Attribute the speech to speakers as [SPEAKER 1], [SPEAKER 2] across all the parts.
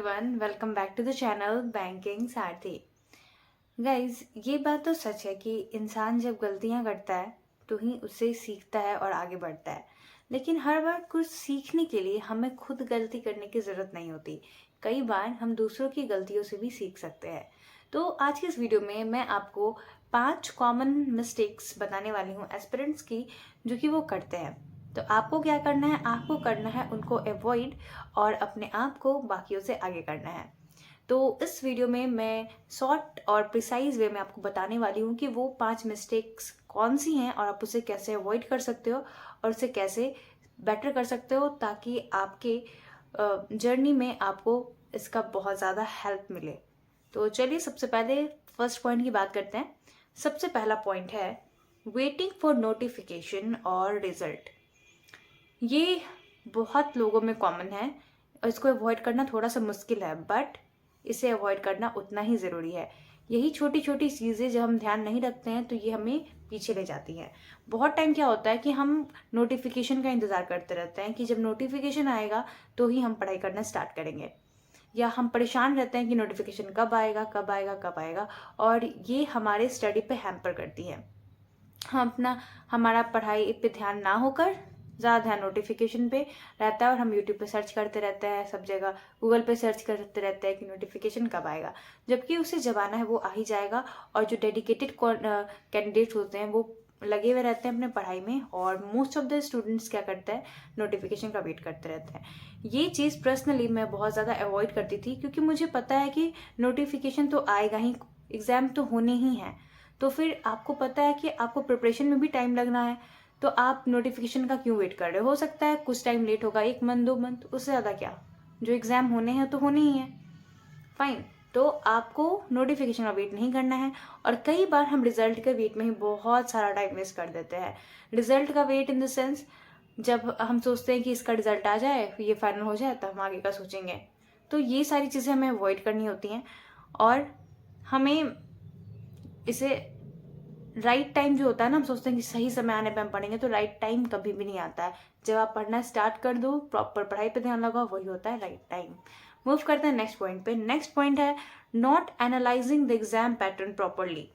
[SPEAKER 1] Everyone, welcome back to the channel banking Sarathi. Guys, ये बात तो सच है कि इंसान जब गलतियां करता है तो ही उससे सीखता है और आगे बढ़ता है। लेकिन हर बार कुछ सीखने के लिए हमें खुद गलती करने की ज़रूरत नहीं होती। कई बार हम दूसरों की गलतियों से भी सीख सकते हैं। तो आज की इस वीडियो में मैं आपको 5 कॉमन मिस्टेक्स बताने वाली हूँ एस्पिरेंट्स की, जो कि वो करते हैं। तो आपको क्या करना है? आपको करना है उनको अवॉइड और अपने आप को बाकियों से आगे करना है। तो इस वीडियो में मैं शॉर्ट और प्रिसाइज वे में आपको बताने वाली हूँ कि वो 5 मिस्टेक्स कौन सी हैं और आप उसे कैसे अवॉइड कर सकते हो और उसे कैसे बेटर कर सकते हो, ताकि आपके जर्नी में आपको इसका बहुत ज़्यादा हेल्प मिले। तो चलिए सबसे पहले फर्स्ट पॉइंट की बात करते हैं। सबसे पहला पॉइंट है वेटिंग फॉर नोटिफिकेशन और रिजल्ट। ये बहुत लोगों में कॉमन है और इसको अवॉइड करना थोड़ा सा मुश्किल है, बट इसे अवॉइड करना उतना ही ज़रूरी है। यही छोटी छोटी चीज़ें जब हम ध्यान नहीं रखते हैं तो ये हमें पीछे ले जाती हैं। बहुत टाइम क्या होता है कि हम नोटिफिकेशन का इंतज़ार करते रहते हैं कि जब नोटिफिकेशन आएगा तो ही हम पढ़ाई करना स्टार्ट करेंगे, या हम परेशान रहते हैं कि नोटिफिकेशन कब आएगा कब आएगा कब आएगा, और ये हमारे स्टडी पे हैम्पर करती है। हम हमारा पढ़ाई पे ध्यान ना होकर ज़्यादा ध्यान नोटिफिकेशन पे रहता है और हम यूट्यूब पे सर्च करते रहते हैं, सब जगह गूगल पे सर्च करते रहते हैं कि नोटिफिकेशन कब आएगा, जबकि उसे जब आना है वो आ ही जाएगा। और जो डेडिकेटेड कैंडिडेट्स होते हैं वो लगे हुए रहते हैं अपने पढ़ाई में, और मोस्ट ऑफ द स्टूडेंट्स क्या करते हैं, नोटिफिकेशन का वेट करते रहते हैं। ये चीज़ पर्सनली मैं बहुत ज़्यादा अवॉइड करती थी, क्योंकि मुझे पता है कि नोटिफिकेशन तो आएगा ही, एग्ज़ाम तो होने ही हैं। तो फिर आपको पता है कि आपको प्रिपरेशन में भी टाइम लगना है, तो आप नोटिफिकेशन का क्यों वेट कर रहे हो सकता है कुछ टाइम लेट होगा, 1 मंथ 2 मंथ, उससे ज़्यादा क्या। जो एग्ज़ाम होने हैं तो होने ही हैं, फाइन। तो आपको नोटिफिकेशन का वेट नहीं करना है। और कई बार हम रिजल्ट के वेट में ही बहुत सारा टाइम वेस्ट कर देते हैं। रिजल्ट का वेट इन द सेंस, जब हम सोचते हैं कि इसका रिजल्ट आ जाए, ये फाइनल हो जाए, तब हम आगे का सोचेंगे। तो ये सारी चीज़ें हमें अवॉइड करनी होती हैं, और हमें इसे राइट टाइम जो होता है ना, हम सोचते हैं कि सही समय आने पे हम पढ़ेंगे, तो राइट टाइम कभी भी नहीं आता है। जब आप पढ़ना स्टार्ट कर दो, प्रॉपर पढ़ाई पे ध्यान लगाओ, वही होता है राइट टाइम। मूव करते हैं नेक्स्ट पॉइंट पे। नेक्स्ट पॉइंट है not analysing the exam pattern properly.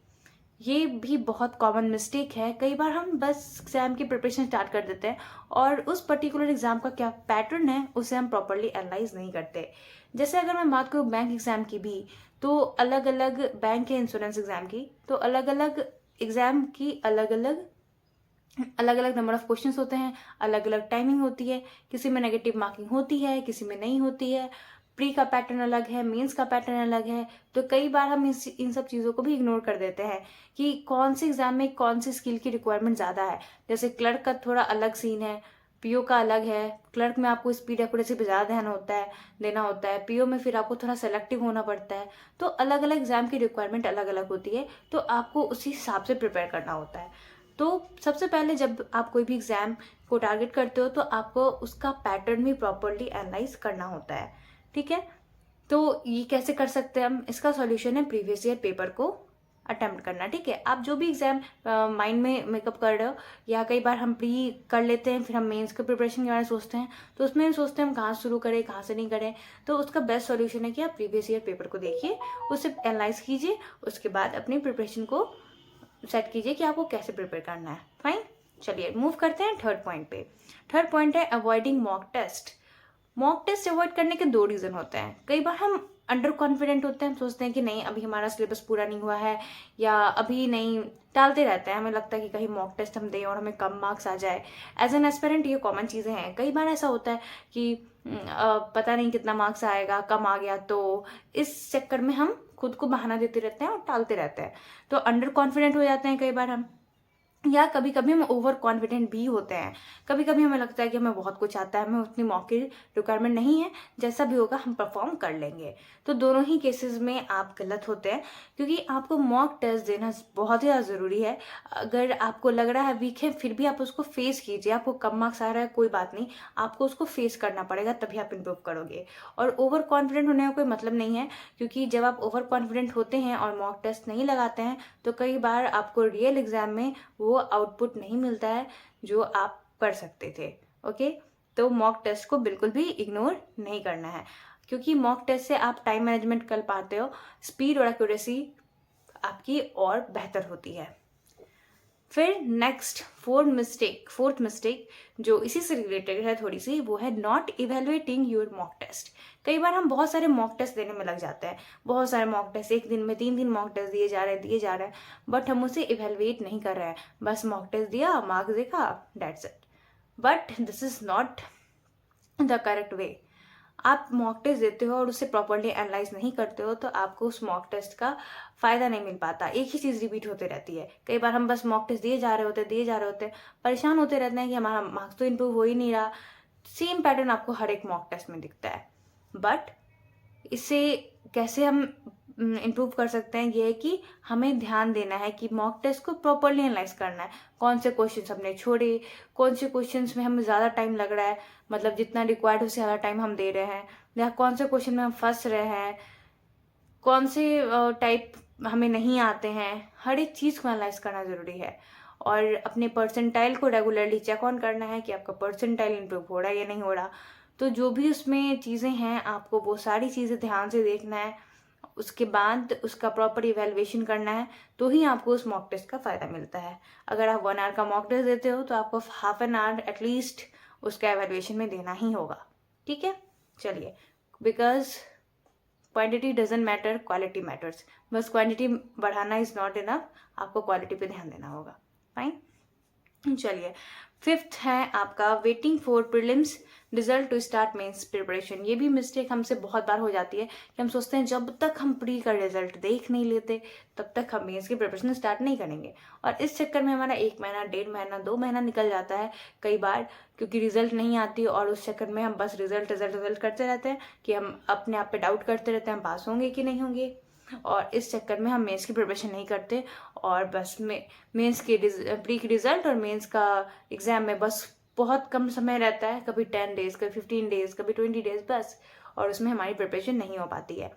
[SPEAKER 1] ये भी बहुत कॉमन मिस्टेक है। कई बार हम बस एग्जाम की प्रिपरेशन स्टार्ट कर देते हैं और उस पर्टिकुलर एग्जाम का क्या पैटर्न है उसे हम प्रॉपरली एनालाइज नहीं करते। जैसे अगर मैं बात करूँ बैंक एग्जाम की भी, तो अलग अलग बैंक के इंश्योरेंस एग्जाम की, तो अलग अलग एग्जाम की अलग अलग नंबर ऑफ क्वेश्चंस होते हैं, अलग अलग टाइमिंग होती है। किसी में नेगेटिव मार्किंग होती है, किसी में नहीं होती है। प्री का पैटर्न अलग है, मेंस का पैटर्न अलग है। तो कई बार हम इन सब चीज़ों को भी इग्नोर कर देते हैं कि कौन से एग्जाम में कौन सी स्किल की रिक्वायरमेंट ज़्यादा है। जैसे क्लर्क का थोड़ा अलग सीन है, पीओ का अलग है। क्लर्क में आपको स्पीड एक्यूरेसी पे ज़्यादा ध्यान देना होता है। पीओ में फिर आपको थोड़ा सेलेक्टिव होना पड़ता है। तो अलग अलग एग्जाम की रिक्वायरमेंट अलग अलग होती है, तो आपको उसी हिसाब से प्रिपेयर करना होता है। तो सबसे पहले जब आप कोई भी एग्जाम को टारगेट करते हो तो आपको उसका पैटर्न भी प्रॉपरली एनालाइज करना होता है, ठीक है। तो ये कैसे कर सकते हैं हम? इसका सॉल्यूशन है प्रीवियस ईयर पेपर को अटेम्प्ट करना, ठीक है। आप जो भी एग्जाम माइंड में मेकअप कर रहे हो, या कई बार हम प्री कर लेते हैं, फिर हम मेंस के प्रिपरेशन के बारे में सोचते हैं, तो उसमें सोचते हैं हम कहाँ शुरू करें कहाँ से नहीं करें। तो उसका बेस्ट सॉल्यूशन है कि आप प्रीवियस ईयर पेपर को देखिए, उसे एनालाइज कीजिए, उसके बाद अपनी प्रिपरेशन को सेट कीजिए कि आपको कैसे प्रिपेयर करना है। फाइन, चलिए मूव करते हैं थर्ड पॉइंट पे। थर्ड पॉइंट है avoiding mock test. Mock test avoid करने के 2 रीज़न होते हैं। कई बार हम अंडर कॉन्फिडेंट होते हैं, हम सोचते हैं कि नहीं अभी हमारा सिलेबस पूरा नहीं हुआ है, या अभी नहीं, टालते रहते हैं। हमें लगता है कि कहीं मॉक टेस्ट हम दें और हमें कम मार्क्स आ जाए। एज एन एस्पिरेंट ये कॉमन चीज़ें हैं। कई बार ऐसा होता है कि पता नहीं कितना मार्क्स आएगा, कम आ गया, तो इस चक्कर में हम खुद को बहाना देते रहते हैं और टालते रहते हैं। तो अंडर कॉन्फिडेंट हो जाते हैं कई बार हम, या कभी कभी हम ओवर कॉन्फिडेंट भी होते हैं। कभी कभी हमें लगता है कि हमें बहुत कुछ आता है, हमें उतनी मौके रिक्वायरमेंट नहीं है, जैसा भी होगा हम परफॉर्म कर लेंगे। तो दोनों ही केसेस में आप गलत होते हैं, क्योंकि आपको मॉक टेस्ट देना बहुत ही ज़्यादा ज़रूरी है। अगर आपको लग रहा है वीक है, फिर भी आप उसको फेस कीजिए। आपको कम मार्क्स आ रहा है, कोई बात नहीं, आपको उसको फेस करना पड़ेगा, तभी आप इम्प्रूव करोगे। और ओवर कॉन्फिडेंट होने का कोई मतलब नहीं है, क्योंकि जब आप ओवर कॉन्फिडेंट होते हैं और मॉक टेस्ट नहीं लगाते हैं, तो कई बार आपको रियल एग्जाम में वो आउटपुट नहीं मिलता है जो आप कर सकते थे। ओके, तो मॉक टेस्ट को बिल्कुल भी इग्नोर नहीं करना है। क्योंकि मॉक टेस्ट से आप टाइम मैनेजमेंट कर पाते हो, स्पीड और एक्यूरेसी आपकी और बेहतर होती है। फिर नेक्स्ट फोर्थ मिस्टेक जो इसी से रिलेटेड है थोड़ी सी, वो है not evaluating your mock test. कई बार हम बहुत सारे मॉक टेस्ट देने में लग जाते हैं, बहुत सारे मॉक टेस्ट, एक दिन में 3 मॉक टेस्ट दिए जा रहे हैं, बट हम उसे इवेलुएट नहीं कर रहे हैं। बस मॉक टेस्ट दिया, मार्क्स देखा, that's it. But this is not the correct way. आप मॉक टेस्ट देते हो और उसे प्रॉपरली एनालाइज नहीं करते हो तो आपको उस मॉक टेस्ट का फायदा नहीं मिल पाता, एक ही चीज़ रिपीट होते रहती है। कई बार हम बस मॉक टेस्ट दिए जा रहे होते, परेशान होते रहते हैं कि हमारा मार्क्स तो इम्प्रूव हो ही नहीं रहा। सेम पैटर्न आपको हर एक मॉक टेस्ट में दिखता है। बट इससे कैसे हम इम्प्रूव कर सकते हैं, ये है कि हमें ध्यान देना है कि मॉक टेस्ट को प्रॉपरली एनालाइज करना है। कौन से क्वेश्चंस हमने छोड़े, कौन से क्वेश्चंस में हमें ज़्यादा टाइम लग रहा है, मतलब जितना रिक्वायर्ड उससे ज़्यादा टाइम हम दे रहे हैं, या कौन से क्वेश्चन में हम फंस रहे हैं, कौन से टाइप हमें नहीं आते हैं। हर एक चीज़ को एनालाइज करना ज़रूरी है और अपने परसेंटाइल को रेगुलरली चेक ऑन करना है कि आपका परसेंटाइल इम्प्रूव हो रहा है या नहीं हो रहा। तो जो भी उसमें चीज़ें हैं आपको वो सारी चीज़ें ध्यान से देखना है, उसके बाद उसका प्रॉपर इवेल्युएशन करना है, तो ही आपको उस मॉक टेस्ट का फ़ायदा मिलता है। अगर आप 1 आवर का मॉक टेस्ट देते हो तो आपको हाफ एन आवर एटलीस्ट उसका एवेल्युएशन में देना ही होगा। ठीक है, चलिए, because quantity doesn't matter, quality matters. बस क्वांटिटी बढ़ाना इज़ नॉट इनफ, आपको क्वालिटी पे ध्यान देना होगा। फाइन, चलिए, फिफ्थ है आपका waiting for prelims result to start mains preparation. ये भी मिस्टेक हमसे बहुत बार हो जाती है कि हम सोचते हैं जब तक हम प्री का रिजल्ट देख नहीं लेते तब तक हम मेंस की प्रिपरेशन स्टार्ट नहीं करेंगे, और इस चक्कर में हमारा 1 महीना, 1.5 महीना, 2 महीना निकल जाता है कई बार, क्योंकि रिजल्ट नहीं आती और उस चक्कर में हम बस रिजल्ट करते रहते हैं कि हम अपने आप पे डाउट करते रहते हैं हम पास होंगे कि नहीं होंगे, और इस चक्कर में हम मेंस की प्रिपरेशन नहीं करते और बस मेंस के प्री की रिजल्ट और मेंस का एग्जाम में बस बहुत कम समय रहता है, कभी 10 डेज, कभी 15 डेज, कभी 20 डेज बस, और उसमें हमारी प्रिपरेशन नहीं हो पाती है।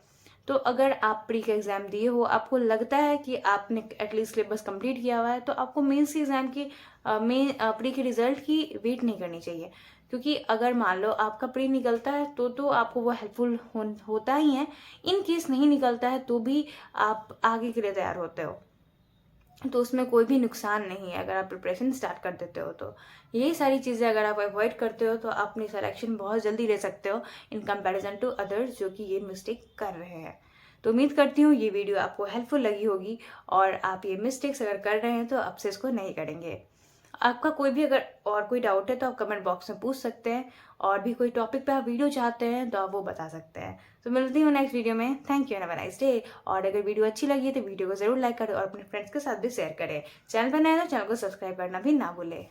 [SPEAKER 1] तो अगर आप प्री का एग्जाम दिए हो, आपको लगता है कि आपने एटलीस्ट सिलेबस कंप्लीट किया हुआ है, तो आपको मेंस की एग्जाम की प्री के रिजल्ट की वेट नहीं करनी चाहिए, क्योंकि अगर मान लो आपका प्री निकलता है तो आपको वो हेल्पफुल होता ही है। इन केस नहीं निकलता है तो भी आप आगे के लिए तैयार होते हो, तो उसमें कोई भी नुकसान नहीं है अगर आप प्रिपरेशन स्टार्ट कर देते हो। तो यही सारी चीज़ें अगर आप अवॉइड करते हो तो आप अपनी सिलेक्शन बहुत जल्दी ले सकते हो इन कंपैरिजन टू अदर्स जो कि ये मिस्टेक कर रहे हैं। तो उम्मीद करती हूँ ये वीडियो आपको हेल्पफुल लगी होगी और आप ये मिस्टेक्स अगर कर रहे हैं तो अब से इसको नहीं करेंगे। आपका कोई भी अगर और कोई डाउट है तो आप कमेंट बॉक्स में पूछ सकते हैं, और भी कोई टॉपिक पे आप वीडियो चाहते हैं तो आप वो बता सकते हैं। तो मिलती हूँ नेक्स्ट वीडियो में। Thank you, have a nice day. और अगर वीडियो अच्छी लगी है तो वीडियो को जरूर लाइक करें और अपने फ्रेंड्स के साथ भी शेयर करें। चैनल पर नए हैं तो चैनल को सब्सक्राइब करना भी ना भूलें।